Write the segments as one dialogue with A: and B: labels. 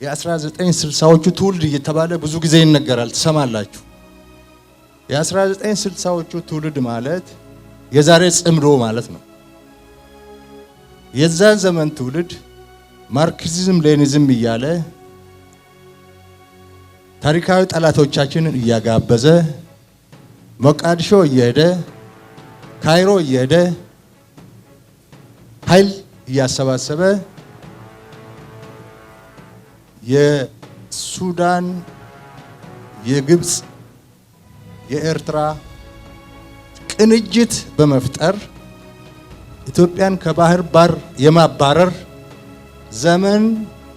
A: የ1960ዎቹ ትውልድ እየተባለ ብዙ ጊዜ ይነገራል ትሰማላችሁ። የ1960ዎቹ ትውልድ ማለት የዛሬ ጽምዶ ማለት ነው። የዛ ዘመን ትውልድ ማርክሲዝም ሌኒዝም እያለ ታሪካዊ ጠላቶቻችንን እያጋበዘ ሞቃዲሾ እየሄደ ካይሮ እየሄደ ኃይል እያሰባሰበ የሱዳን፣ የግብፅ፣ የኤርትራ ቅንጅት በመፍጠር ኢትዮጵያን ከባህር በር የማባረር ዘመን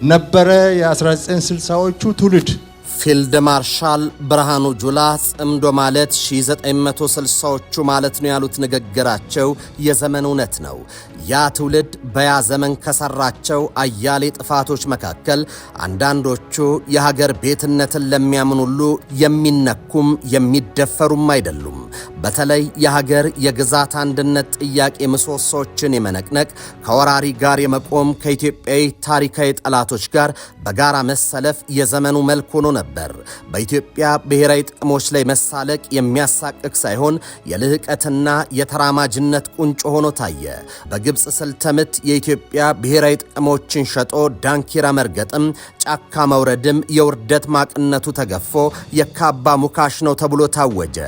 A: ነበረ የ1960ዎቹ ትውልድ።
B: ፊልድ ማርሻል ብርሃኑ ጁላ ጽምዶ ማለት 1960ዎቹ ማለት ነው ያሉት ንግግራቸው የዘመን እውነት ነው። ያ ትውልድ በያ ዘመን ከሰራቸው አያሌ ጥፋቶች መካከል አንዳንዶቹ የሀገር ቤትነትን ለሚያምን ሁሉ የሚነኩም የሚደፈሩም አይደሉም። በተለይ የሀገር የግዛት አንድነት ጥያቄ ምሰሶችን የመነቅነቅ ከወራሪ ጋር የመቆም ከኢትዮጵያዊ ታሪካዊ ጠላቶች ጋር በጋራ መሰለፍ የዘመኑ መልክ ሆኖ ነበር። በኢትዮጵያ ብሔራዊ ጥቅሞች ላይ መሳለቅ የሚያሳቅቅ ሳይሆን የልህቀትና የተራማጅነት ቁንጮ ሆኖ ታየ። በግብፅ ስልተምት የኢትዮጵያ ብሔራዊ ጥቅሞችን ሸጦ ዳንኪራ መርገጥም ጫካ መውረድም የውርደት ማቅነቱ ተገፎ የካባ ሙካሽ ነው ተብሎ ታወጀ።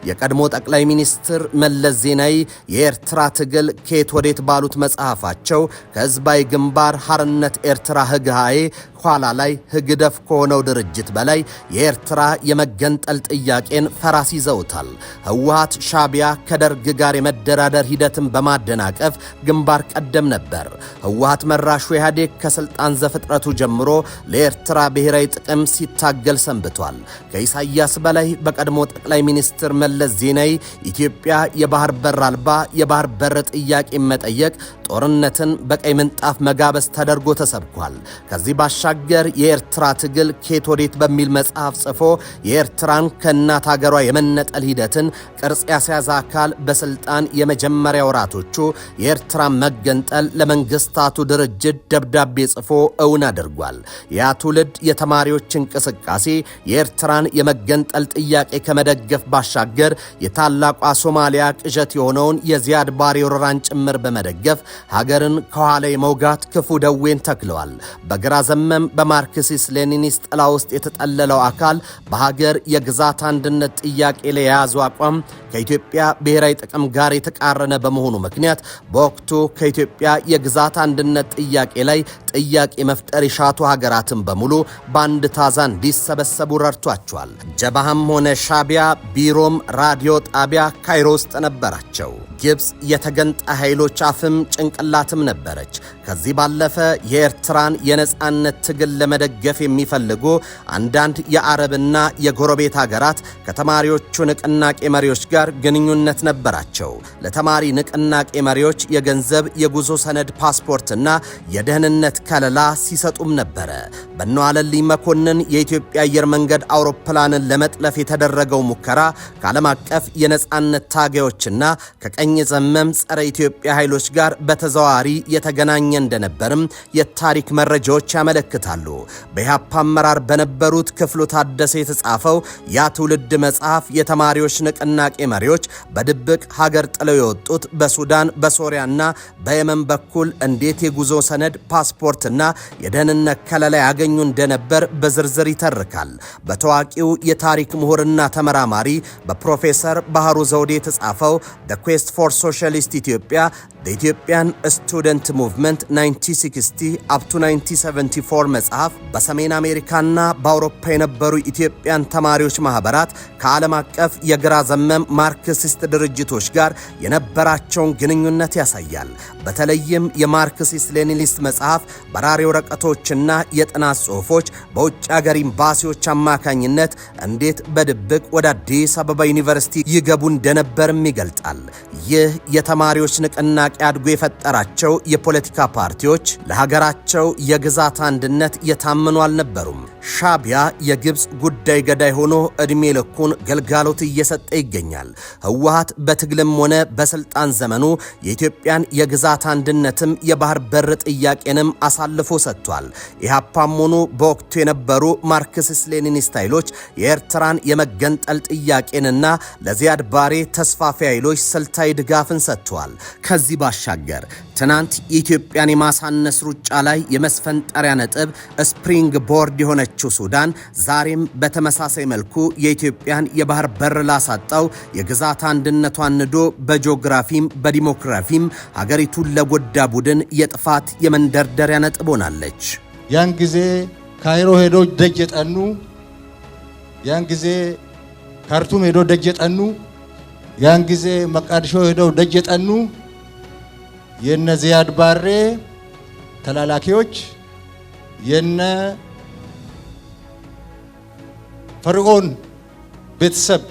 B: የቀድሞ ጠቅላይ ሚኒስትር መለስ ዜናዊ የኤርትራ ትግል ከየት ወዴት ባሉት መጽሐፋቸው ከህዝባዊ ግንባር ሐርነት ኤርትራ ህግሃዬ ኋላ ላይ ህግደፍ ከሆነው ድርጅት በላይ የኤርትራ የመገንጠል ጥያቄን ፈራስ ይዘውታል። ህወሓት ሻቢያ ከደርግ ጋር የመደራደር ሂደትን በማደናቀፍ ግንባር ቀደም ነበር። ህወሓት መራሹ ኢህአዴግ ከስልጣን ዘፍጥረቱ ጀምሮ ለኤርትራ ብሔራዊ ጥቅም ሲታገል ሰንብቷል። ከኢሳያስ በላይ በቀድሞ ጠቅላይ ሚኒስትር መለስ ዜናዊ ኢትዮጵያ የባህር በር አልባ የባህር በር ጥያቄ መጠየቅ ጦርነትን በቀይ ምንጣፍ መጋበስ ተደርጎ ተሰብኳል። ከዚህ ባሻገር የኤርትራ ትግል ከየት ወዴት በሚል መጽሐፍ ጽፎ የኤርትራን ከእናት ሀገሯ የመነጠል ሂደትን ቅርጽ ያስያዘ አካል በስልጣን የመጀመሪያ ወራቶቹ የኤርትራ መገንጠል ለመንግስታቱ ድርጅት ደብዳቤ ጽፎ እውን አድርጓል። ያ ትውልድ የተማሪዎች እንቅስቃሴ የኤርትራን የመገንጠል ጥያቄ ከመደገፍ ባሻገር የታላቋ ሶማሊያ ቅዠት የሆነውን የዚያድ ባሬ ወረራን ጭምር በመደገፍ ሀገርን ከኋላ የመውጋት ክፉ ደዌን ተክለዋል። በግራ ዘመም በማርክሲስት ሌኒኒስት ጥላ ውስጥ የተጠለለው አካል በሀገር የግዛት አንድነት ጥያቄ ላይ የያዘው አቋም ከኢትዮጵያ ብሔራዊ ጥቅም ጋር የተቃረነ በመሆኑ ምክንያት በወቅቱ ከኢትዮጵያ የግዛት አንድነት ጥያቄ ላይ ጥያቄ መፍጠር የሻቱ ሀገራትን በሙሉ በአንድ ታዛ እንዲሰበሰቡ ረድቷቸዋል። ጀባሃም ሆነ ሻቢያ ቢሮም ራዲዮ ጣቢያ ካይሮ ውስጥ ነበራቸው። ግብፅ የተገንጣ ኃይሎች አፍም ጭንቅላትም ነበረች። ከዚህ ባለፈ የኤርትራን የነጻነት ትግል ለመደገፍ የሚፈልጉ አንዳንድ የአረብና የጎረቤት ሀገራት ከተማሪዎቹ ንቅናቄ መሪዎች ጋር ግንኙነት ነበራቸው። ለተማሪ ንቅናቄ መሪዎች የገንዘብ የጉዞ ሰነድ፣ ፓስፖርትና የደህንነት ከለላ ሲሰጡም ነበረ። በነዋለልኝ መኮንን የኢትዮጵያ አየር መንገድ አውሮፕላንን ለመጥለፍ የተደረገው ሙከራ ከዓለም አቀፍ የነጻነት ታጋዮችና ከቀኝ ዘመም ጸረ ኢትዮጵያ ኃይሎች ጋር በተዘዋዋሪ የተገናኘ እንደነበርም የታሪክ መረጃዎች ያመለክታሉ። በኢህአፓ አመራር በነበሩት ክፍሉ ታደሰ የተጻፈው ያ ትውልድ መጽሐፍ የተማሪዎች ንቅናቄ መሪዎች በድብቅ ሀገር ጥለው የወጡት በሱዳን በሶሪያና በየመን በኩል እንዴት የጉዞ ሰነድ ፓስፖርትና የደህንነት ከለላ ያገኙ እንደነበር በዝርዝር ይተርካል። በታዋቂው የታሪክ ምሁርና ተመራማሪ በፕሮፌሰር ባህሩ ዘውዴ የተጻፈው The Quest for Socialist Ethiopia The Ethiopian Student Movement 1960 up to 1974 መጽሐፍ በሰሜን አሜሪካና በአውሮፓ የነበሩ ኢትዮጵያን ተማሪዎች ማህበራት ከዓለም አቀፍ የግራ ዘመም ማርክሲስት ድርጅቶች ጋር የነበራቸውን ግንኙነት ያሳያል። በተለይም የማርክሲስት ሌኒኒስት መጽሐፍ በራሪ ወረቀቶችና የጥናት ጽሑፎች በውጭ ሀገር ኤምባሲዎች አማካኝነት እንዴት በድብቅ ወደ አዲስ አበባ ዩኒቨርሲቲ ይገቡ እንደነበርም ይገልጣል። ይህ የተማሪዎች ንቅናቄ አድጎ የፈጠራቸው የፖለቲካ ፓርቲዎች ለሀገራቸው የግዛት አንድነት የታመኑ አልነበሩም። ሻዕቢያ የግብፅ ጉዳይ ገዳይ ሆኖ ዕድሜ ልኩን ገልጋሎት እየሰጠ ይገኛል። ህወሓት በትግልም ሆነ በስልጣን ዘመኑ የኢትዮጵያን የግዛት አንድነትም የባህር በር ጥያቄንም አሳልፎ ሰጥቷል። ኢህአፓም ሆኑ በወቅቱ የነበሩ ማርክሲስት ሌኒኒስት ኃይሎች የኤርትራን የመገንጠል ጥያቄንና ለዚያድ ባሬ ተስፋፊ ኃይሎች ስልታዊ ድጋፍን ሰጥቷል። ከዚህ ባሻገር ትናንት የኢትዮጵያን የማሳነስ ሩጫ ላይ የመስፈንጠሪያ ነጥብ ስፕሪንግ ቦርድ የሆነችው ሱዳን ዛሬም በተመሳሳይ መልኩ የኢትዮጵያን የባህር በር ላሳጣው የግዛት አንድነቷን ንዶ በጂኦግራፊም በዲሞክራፊም ሀገሪቱን ለጎዳ ቡድን የጥፋት የመንደርደሪያ ነጥብ ሆናለች።
A: ያን ጊዜ ካይሮ ሄዶ ደጅ የጠኑ፣ ያን ጊዜ ካርቱም ሄዶ ደጅ የጠኑ፣ ያን ጊዜ መቃዲሾ ሄዶ ደጅ የጠኑ የነ ዚያድ ባሬ ተላላኪዎች የነ ፈርዖን ቤተሰብ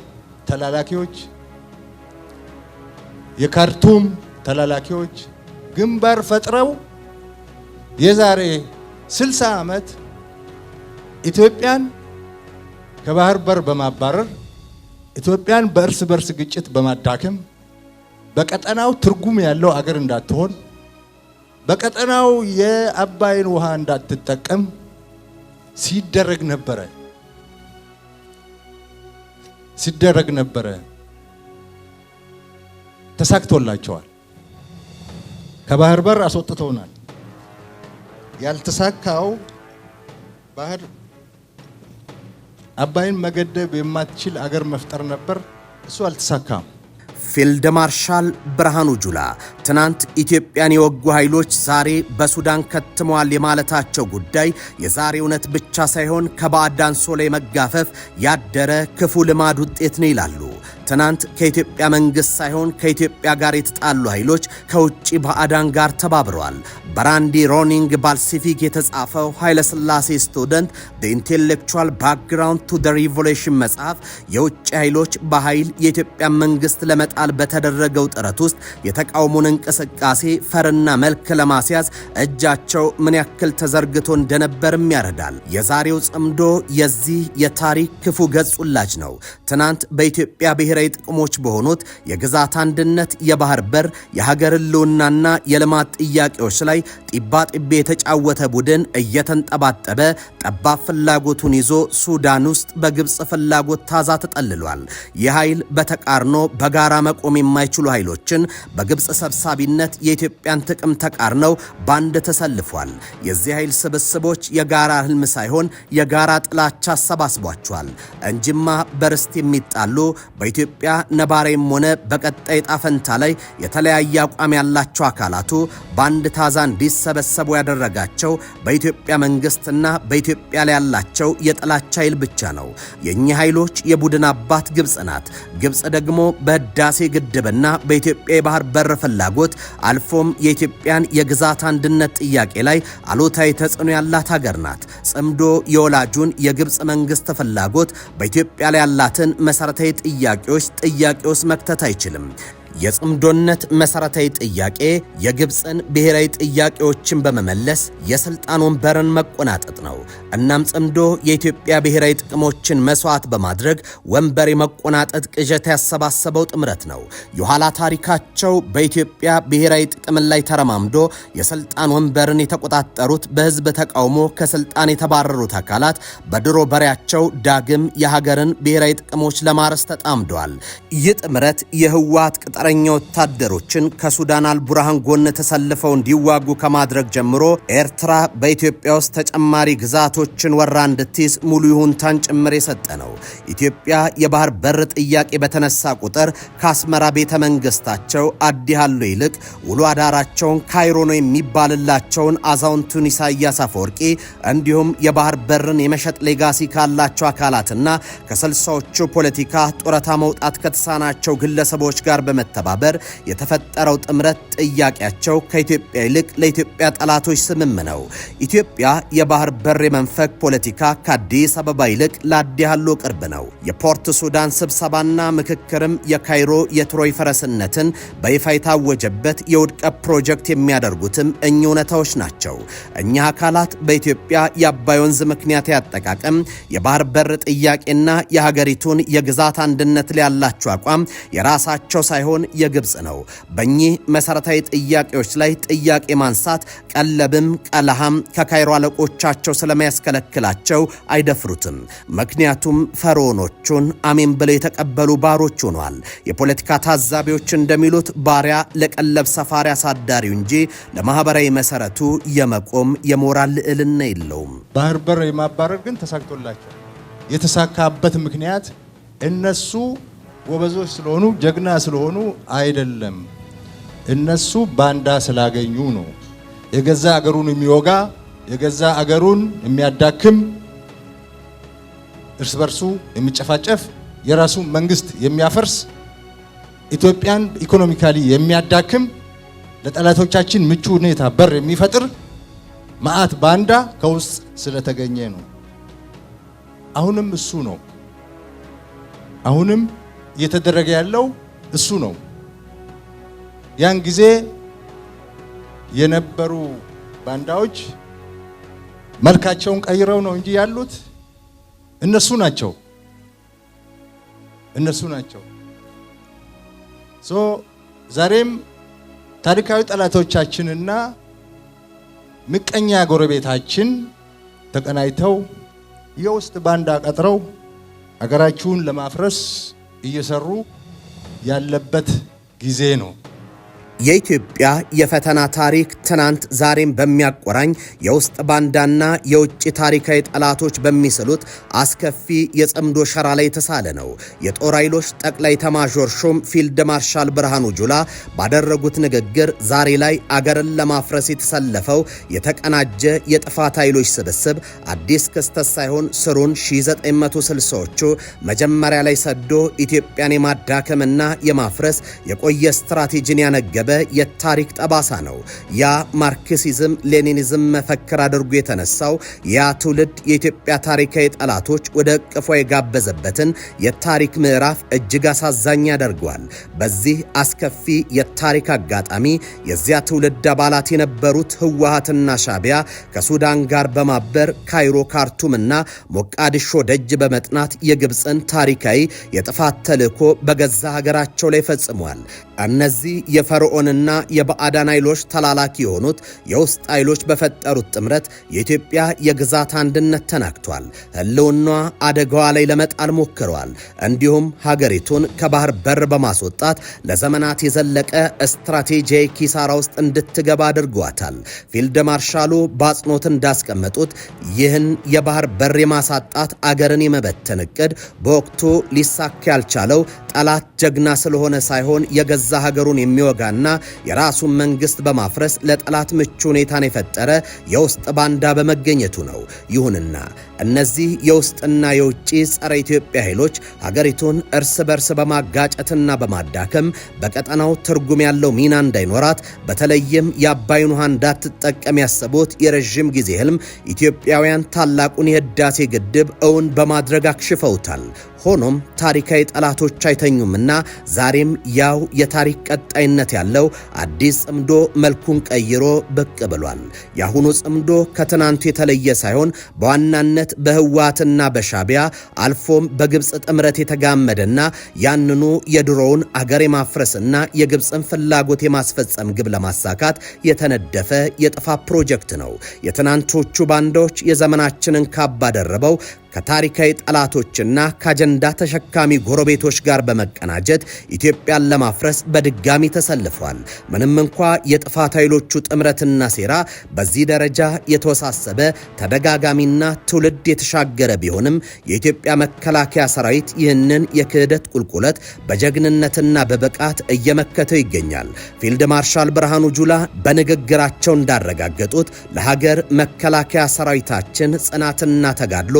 A: ተላላኪዎች የካርቱም ተላላኪዎች ግንባር ፈጥረው የዛሬ 60 ዓመት ኢትዮጵያን ከባህር በር በማባረር ኢትዮጵያን በእርስ በርስ ግጭት በማዳከም በቀጠናው ትርጉም ያለው አገር እንዳትሆን በቀጠናው የአባይን ውሃ እንዳትጠቀም ሲደረግ ነበረ። ተሳክቶላቸዋል። ከባህር በር አስወጥተውናል። ያልተሳካው ባህር አባይን መገደብ የማትችል አገር መፍጠር ነበር። እሱ አልተሳካም።
B: ፊልድ ማርሻል ብርሃኑ ጁላ ትናንት ኢትዮጵያን የወጉ ኃይሎች ዛሬ በሱዳን ከትመዋል የማለታቸው ጉዳይ የዛሬ እውነት ብቻ ሳይሆን ከባዕዳን ሶላ መጋፈፍ ያደረ ክፉ ልማድ ውጤት ነው ይላሉ። ትናንት ከኢትዮጵያ መንግስት ሳይሆን ከኢትዮጵያ ጋር የተጣሉ ኃይሎች ከውጪ ባዕዳን ጋር ተባብረዋል። በራንዲ ሮኒንግ ባልሲፊክ የተጻፈው ኃይለ ሥላሴ ስቱደንት the intellectual background to the revolution መጽሐፍ የውጭ ኃይሎች በኃይል የኢትዮጵያ መንግስት ለመጣል በተደረገው ጥረት ውስጥ የተቃውሞን እንቅስቃሴ ፈርና መልክ ለማስያዝ እጃቸው ምን ያክል ተዘርግቶ እንደነበርም ያረዳል። የዛሬው ጽምዶ የዚህ የታሪክ ክፉ ገጹላጅ ነው። ትናንት በኢትዮጵያ ብሔራዊ ጥቅሞች በሆኑት የግዛት አንድነት፣ የባህር በር፣ የሀገር ህልውናና የልማት ጥያቄዎች ላይ ጢባጢቤ የተጫወተ ቡድን እየተንጠባጠበ ጠባብ ፍላጎቱን ይዞ ሱዳን ውስጥ በግብፅ ፍላጎት ታዛ ተጠልሏል። ይህ ኃይል በተቃርኖ በጋራ መቆም የማይችሉ ኃይሎችን በግብፅ ሰብሳቢነት የኢትዮጵያን ጥቅም ተቃርነው ባንድ ተሰልፏል። የዚህ ኃይል ስብስቦች የጋራ ህልም ሳይሆን የጋራ ጥላቻ አሰባስቧቸዋል እንጂማ በርስት የሚጣሉ በኢትዮጵያ ነባራዊም ሆነ በቀጣይ ጣፈንታ ላይ የተለያየ አቋም ያላቸው አካላቱ ባንድ ታዛ እንዲሰበሰቡ ያደረጋቸው በኢትዮጵያ መንግስትና በኢትዮጵያ ላይ ያላቸው የጥላቻ ኃይል ብቻ ነው። የእኚህ ኃይሎች የቡድን አባት ግብፅ ናት። ግብፅ ደግሞ በህዳሴ ግድብና በኢትዮጵያ የባህር በር ፍላጎት አልፎም የኢትዮጵያን የግዛት አንድነት ጥያቄ ላይ አሉታዊ ተጽዕኖ ያላት ሀገር ናት። ጽምዶ የወላጁን የግብፅ መንግስት ፍላጎት በኢትዮጵያ ላይ ያላትን መሰረታዊ ጥያቄዎች ጥያቄ ውስጥ መክተት አይችልም። የጽምዶነት መሰረታዊ ጥያቄ የግብፅን ብሔራዊ ጥያቄዎችን በመመለስ የስልጣን ወንበርን መቆናጠጥ ነው። እናም ጽምዶ የኢትዮጵያ ብሔራዊ ጥቅሞችን መስዋዕት በማድረግ ወንበር የመቆናጠጥ ቅዠት ያሰባሰበው ጥምረት ነው። የኋላ ታሪካቸው በኢትዮጵያ ብሔራዊ ጥቅም ላይ ተረማምዶ የስልጣን ወንበርን የተቆጣጠሩት በህዝብ ተቃውሞ ከስልጣን የተባረሩት አካላት በድሮ በሬያቸው ዳግም የሀገርን ብሔራዊ ጥቅሞች ለማረስ ተጣምደዋል። ይህ ጥምረት የህወሓት ቅጠረኛ ወታደሮችን ከሱዳን አልቡርሃን ጎን ተሰልፈው እንዲዋጉ ከማድረግ ጀምሮ ኤርትራ በኢትዮጵያ ውስጥ ተጨማሪ ግዛቶችን ወራ እንድትይዝ ሙሉ ይሁንታን ጭምር የሰጠ ነው። ኢትዮጵያ የባህር በር ጥያቄ በተነሳ ቁጥር ከአስመራ ቤተ መንግስታቸው አዲሃሎ ይልቅ ውሎ አዳራቸውን ካይሮ ነው የሚባልላቸውን አዛውንቱን ኢሳያስ አፈወርቂ እንዲሁም የባህር በርን የመሸጥ ሌጋሲ ካላቸው አካላትና ከስልሳዎቹ ፖለቲካ ጡረታ መውጣት ከተሳናቸው ግለሰቦች ጋር በመተባበር በማስተባበር የተፈጠረው ጥምረት ጥያቄያቸው ከኢትዮጵያ ይልቅ ለኢትዮጵያ ጠላቶች ስምም ነው። ኢትዮጵያ የባህር በር የመንፈግ ፖለቲካ ከአዲስ አበባ ይልቅ ለአዲያሎ ቅርብ ነው። የፖርት ሱዳን ስብሰባና ምክክርም የካይሮ የትሮይ ፈረስነትን በይፋ የታወጀበት የውድቀት ፕሮጀክት የሚያደርጉትም እኚህ እውነታዎች ናቸው። እኛ አካላት በኢትዮጵያ የአባይ ወንዝ ምክንያት ያጠቃቀም የባህር በር ጥያቄና የሀገሪቱን የግዛት አንድነት ላይ ያላቸው አቋም የራሳቸው ሳይሆን የግብጽ ነው። በእኚህ መሰረታዊ ጥያቄዎች ላይ ጥያቄ ማንሳት ቀለብም ቀለሃም ከካይሮ አለቆቻቸው ስለሚያስከለክላቸው አይደፍሩትም። ምክንያቱም ፈርዖኖቹን አሜን ብለው የተቀበሉ ባሮች ሆኗል። የፖለቲካ ታዛቢዎች እንደሚሉት ባሪያ ለቀለብ ሰፋሪ አሳዳሪው እንጂ ለማህበራዊ መሰረቱ የመቆም የሞራል ልዕልና የለውም።
A: ባህር በር የማባረር ግን ተሳክቶላቸው የተሳካበት ምክንያት እነሱ ጎበዞች ስለሆኑ ጀግና ስለሆኑ አይደለም። እነሱ ባንዳ ስላገኙ ነው። የገዛ አገሩን የሚወጋ የገዛ አገሩን የሚያዳክም እርስ በርሱ የሚጨፋጨፍ የራሱ መንግስት የሚያፈርስ ኢትዮጵያን ኢኮኖሚካሊ የሚያዳክም ለጠላቶቻችን ምቹ ሁኔታ በር የሚፈጥር ማአት ባንዳ ከውስጥ ስለተገኘ ነው። አሁንም እሱ ነው። አሁንም እየተደረገ ያለው እሱ ነው። ያን ጊዜ የነበሩ ባንዳዎች መልካቸውን ቀይረው ነው እንጂ ያሉት እነሱ ናቸው። ዛሬም ታሪካዊ ጠላቶቻችንና ምቀኛ ጎረቤታችን ተቀናይተው የውስጥ ባንዳ ቀጥረው አገራችሁን ለማፍረስ እየሰሩ ያለበት ጊዜ ነው።
B: የኢትዮጵያ የፈተና ታሪክ ትናንት ዛሬም በሚያቆራኝ የውስጥ ባንዳና የውጭ ታሪካዊ ጠላቶች በሚስሉት አስከፊ የጽምዶ ሸራ ላይ የተሳለ ነው። የጦር ኃይሎች ጠቅላይ ኤታማዦር ሹም ፊልድ ማርሻል ብርሃኑ ጁላ ባደረጉት ንግግር ዛሬ ላይ አገርን ለማፍረስ የተሰለፈው የተቀናጀ የጥፋት ኃይሎች ስብስብ አዲስ ክስተት ሳይሆን ስሩን 1960ዎቹ መጀመሪያ ላይ ሰዶ ኢትዮጵያን የማዳከምና የማፍረስ የቆየ ስትራቴጂን ያነገበ የታሪክ ጠባሳ ነው። ያ ማርክሲዝም ሌኒኒዝም መፈክር አድርጎ የተነሳው ያ ትውልድ የኢትዮጵያ ታሪካዊ ጠላቶች ወደ እቅፏ የጋበዘበትን የታሪክ ምዕራፍ እጅግ አሳዛኝ ያደርገዋል። በዚህ አስከፊ የታሪክ አጋጣሚ የዚያ ትውልድ አባላት የነበሩት ህወሓትና ሻቢያ ከሱዳን ጋር በማበር ካይሮ፣ ካርቱምና ሞቃዲሾ ደጅ በመጥናት የግብፅን ታሪካዊ የጥፋት ተልዕኮ በገዛ ሀገራቸው ላይ ፈጽመዋል። እነዚህ የፈርዖንና የባዕዳን ኃይሎች ተላላኪ የሆኑት የውስጥ ኃይሎች በፈጠሩት ጥምረት የኢትዮጵያ የግዛት አንድነት ተናግቷል። ህልውናዋ አደጋዋ ላይ ለመጣል ሞክረዋል። እንዲሁም ሀገሪቱን ከባህር በር በማስወጣት ለዘመናት የዘለቀ ስትራቴጂያዊ ኪሳራ ውስጥ እንድትገባ አድርገዋታል። ፊልድ ማርሻሉ በአጽንኦት እንዳስቀመጡት ይህን የባህር በር የማሳጣት አገርን የመበተን እቅድ በወቅቱ ሊሳካ ያልቻለው ጠላት ጀግና ስለሆነ ሳይሆን የገዛ ሀገሩን የሚወጋና የራሱን መንግስት በማፍረስ ለጠላት ምቹ ሁኔታን የፈጠረ የውስጥ ባንዳ በመገኘቱ ነው። ይሁንና እነዚህ የውስጥና የውጭ ጸረ ኢትዮጵያ ኃይሎች ሀገሪቱን እርስ በርስ በማጋጨትና በማዳከም በቀጠናው ትርጉም ያለው ሚና እንዳይኖራት በተለይም የአባይን ውሃ እንዳትጠቀም ያሰቡት የረዥም ጊዜ ህልም ኢትዮጵያውያን ታላቁን የህዳሴ ግድብ እውን በማድረግ አክሽፈውታል። ሆኖም ታሪካዊ ጠላቶች አይተኙምና ዛሬም ያው የታሪክ ቀጣይነት ያለው አዲስ ጽምዶ መልኩን ቀይሮ ብቅ ብሏል። የአሁኑ ጽምዶ ከትናንቱ የተለየ ሳይሆን በዋናነት በህወሓትና በሻቢያ አልፎም በግብፅ ጥምረት የተጋመደና ያንኑ የድሮውን አገር የማፍረስና የግብፅን ፍላጎት የማስፈጸም ግብ ለማሳካት የተነደፈ የጥፋት ፕሮጀክት ነው። የትናንቶቹ ባንዳዎች የዘመናችንን ካባ ደርበው ከታሪካዊ ጠላቶችና ከአጀንዳ ተሸካሚ ጎረቤቶች ጋር በመቀናጀት ኢትዮጵያን ለማፍረስ በድጋሚ ተሰልፏል። ምንም እንኳ የጥፋት ኃይሎቹ ጥምረትና ሴራ በዚህ ደረጃ የተወሳሰበ ተደጋጋሚና ትውልድ የተሻገረ ቢሆንም የኢትዮጵያ መከላከያ ሰራዊት ይህንን የክህደት ቁልቁለት በጀግንነትና በብቃት እየመከተው ይገኛል። ፊልድ ማርሻል ብርሃኑ ጁላ በንግግራቸው እንዳረጋገጡት ለሀገር መከላከያ ሰራዊታችን ጽናትና ተጋድሎ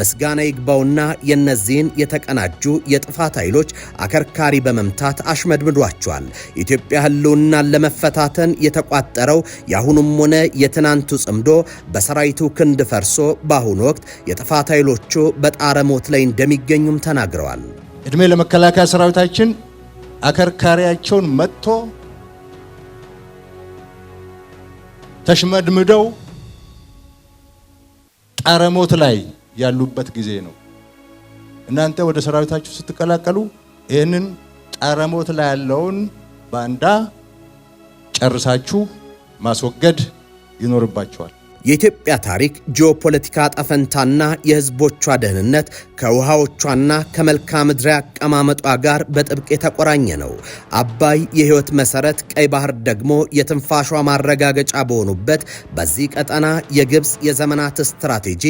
B: ምስጋና ይግባውና የነዚህን የተቀናጁ የጥፋት ኃይሎች አከርካሪ በመምታት አሽመድምዷቸዋል። ኢትዮጵያ ህልውናን ለመፈታተን የተቋጠረው የአሁኑም ሆነ የትናንቱ ጽምዶ በሰራዊቱ ክንድ ፈርሶ በአሁኑ ወቅት የጥፋት ኃይሎቹ በጣረ ሞት ላይ እንደሚገኙም ተናግረዋል።
A: እድሜ ለመከላከያ ሰራዊታችን አከርካሪያቸውን መጥቶ ተሽመድምደው ጣረ ሞት ላይ ያሉበት ጊዜ ነው። እናንተ ወደ ሰራዊታችሁ ስትቀላቀሉ ይህንን ጣረ ሞት ላይ ያለውን ባንዳ ጨርሳችሁ ማስወገድ ይኖርባችኋል።
B: የኢትዮጵያ ታሪክ ጂኦፖለቲካ ጠፈንታና የህዝቦቿ ደህንነት ከውሃዎቿና ከመልክዓ ምድራዊ አቀማመጧ ጋር በጥብቅ የተቆራኘ ነው። አባይ የህይወት መሰረት፣ ቀይ ባህር ደግሞ የትንፋሿ ማረጋገጫ በሆኑበት በዚህ ቀጠና የግብፅ የዘመናት ስትራቴጂ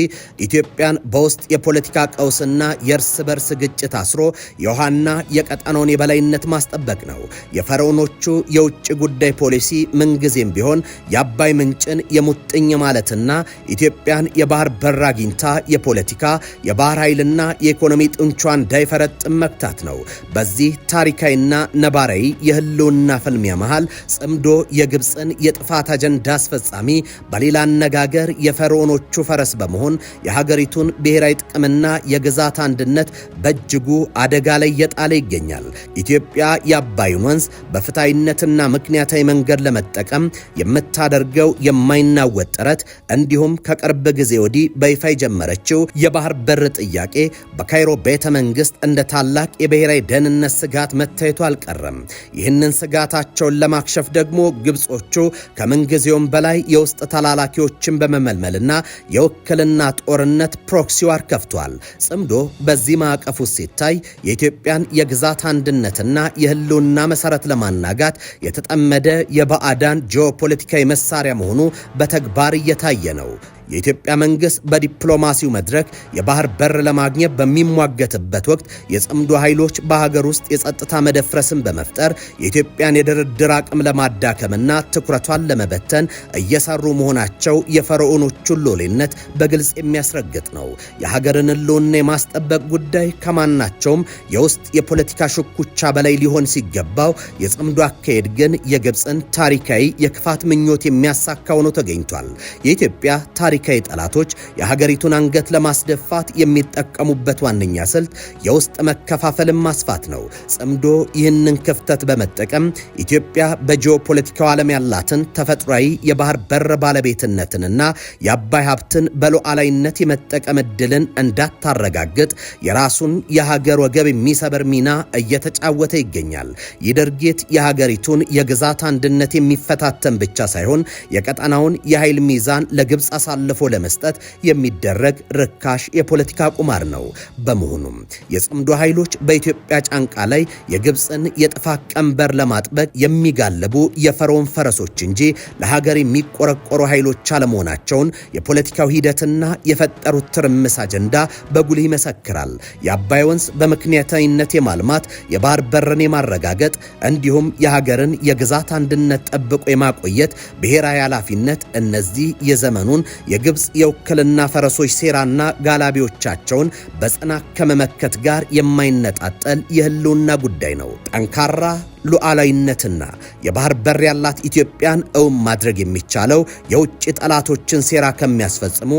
B: ኢትዮጵያን በውስጥ የፖለቲካ ቀውስና የእርስ በርስ ግጭት አስሮ የውሃና የቀጠናውን የበላይነት ማስጠበቅ ነው። የፈርዖኖቹ የውጭ ጉዳይ ፖሊሲ ምንጊዜም ቢሆን የአባይ ምንጭን የሙጥኝ ማለት እና ኢትዮጵያን የባህር በር አግኝታ የፖለቲካ የባህር ኃይልና የኢኮኖሚ ጥንቿን እንዳይፈረጥም መክታት ነው። በዚህ ታሪካዊና ነባራዊ የህልውና ፍልሚያ መሃል ጽምዶ የግብፅን የጥፋት አጀንዳ አስፈጻሚ፣ በሌላ አነጋገር የፈርዖኖቹ ፈረስ በመሆን የሀገሪቱን ብሔራዊ ጥቅምና የግዛት አንድነት በእጅጉ አደጋ ላይ እየጣለ ይገኛል። ኢትዮጵያ የአባይን ወንዝ በፍትሃዊነትና ምክንያታዊ መንገድ ለመጠቀም የምታደርገው የማይናወጥ ጥረት እንዲሁም ከቅርብ ጊዜ ወዲህ በይፋ የጀመረችው የባህር በር ጥያቄ በካይሮ ቤተ መንግስት እንደ ታላቅ የብሔራዊ ደህንነት ስጋት መታየቱ አልቀረም። ይህንን ስጋታቸውን ለማክሸፍ ደግሞ ግብጾቹ ከምንጊዜውም በላይ የውስጥ ተላላኪዎችን በመመልመልና የውክልና ጦርነት ፕሮክሲ ዋር ከፍቷል። ጽምዶ በዚህ ማዕቀፍ ውስጥ ሲታይ የኢትዮጵያን የግዛት አንድነትና የህልውና መሰረት ለማናጋት የተጠመደ የባዕዳን ጂኦፖለቲካዊ መሳሪያ መሆኑ በተግባር እየታየ ነው። የኢትዮጵያ መንግስት በዲፕሎማሲው መድረክ የባህር በር ለማግኘት በሚሟገትበት ወቅት የጽምዶ ኃይሎች በሀገር ውስጥ የጸጥታ መደፍረስን በመፍጠር የኢትዮጵያን የድርድር አቅም ለማዳከምና ትኩረቷን ለመበተን እየሰሩ መሆናቸው የፈርዖኖቹን ሎሌነት በግልጽ የሚያስረግጥ ነው። የሀገርን ህልውና የማስጠበቅ ጉዳይ ከማናቸውም የውስጥ የፖለቲካ ሽኩቻ በላይ ሊሆን ሲገባው የጽምዶ አካሄድ ግን የግብፅን ታሪካዊ የክፋት ምኞት የሚያሳካ ሆኖ ተገኝቷል። የኢትዮጵያ ታሪካዊ ጠላቶች የሀገሪቱን አንገት ለማስደፋት የሚጠቀሙበት ዋነኛ ስልት የውስጥ መከፋፈልን ማስፋት ነው። ጽምዶ ይህንን ክፍተት በመጠቀም ኢትዮጵያ በጂኦፖለቲካው ዓለም ያላትን ተፈጥሯዊ የባህር በር ባለቤትነትንና የአባይ ሀብትን በሉዓላዊነት የመጠቀም ዕድልን እንዳታረጋግጥ የራሱን የሀገር ወገብ የሚሰበር ሚና እየተጫወተ ይገኛል። ይህ ድርጊት የሀገሪቱን የግዛት አንድነት የሚፈታተን ብቻ ሳይሆን የቀጠናውን የኃይል ሚዛን ለግብፅ አሳልፎ ለመስጠት የሚደረግ ርካሽ የፖለቲካ ቁማር ነው። በመሆኑም የጽምዶ ኃይሎች በኢትዮጵያ ጫንቃ ላይ የግብፅን የጥፋት ቀንበር ለማጥበቅ የሚጋለቡ የፈርዖን ፈረሶች እንጂ ለሀገር የሚቆረቆሩ ኃይሎች አለመሆናቸውን የፖለቲካው ሂደትና የፈጠሩት ትርምስ አጀንዳ በጉልህ ይመሰክራል። የአባይ ወንዝ በምክንያታዊነት የማልማት የባህር በርን የማረጋገጥ እንዲሁም የሀገርን የግዛት አንድነት ጠብቆ የማቆየት ብሔራዊ ኃላፊነት እነዚህ የዘመኑን የግብፅ የውክልና ፈረሶች ሴራና ጋላቢዎቻቸውን በጽናት ከመመከት ጋር የማይነጣጠል የህልውና ጉዳይ ነው። ጠንካራ ሉዓላዊነትና የባህር በር ያላት ኢትዮጵያን እውን ማድረግ የሚቻለው የውጭ ጠላቶችን ሴራ ከሚያስፈጽሙ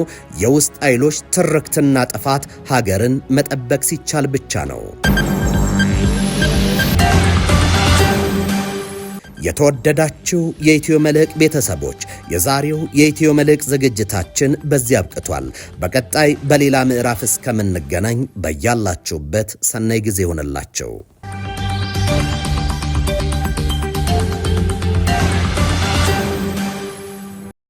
B: የውስጥ ኃይሎች ትርክትና ጥፋት ሀገርን መጠበቅ ሲቻል ብቻ ነው። የተወደዳችሁ የኢትዮ መልሕቅ ቤተሰቦች የዛሬው የኢትዮ መልሕቅ ዝግጅታችን በዚህ አብቅቷል። በቀጣይ በሌላ ምዕራፍ እስከምንገናኝ በያላችሁበት ሰናይ ጊዜ ይሆንላችሁ።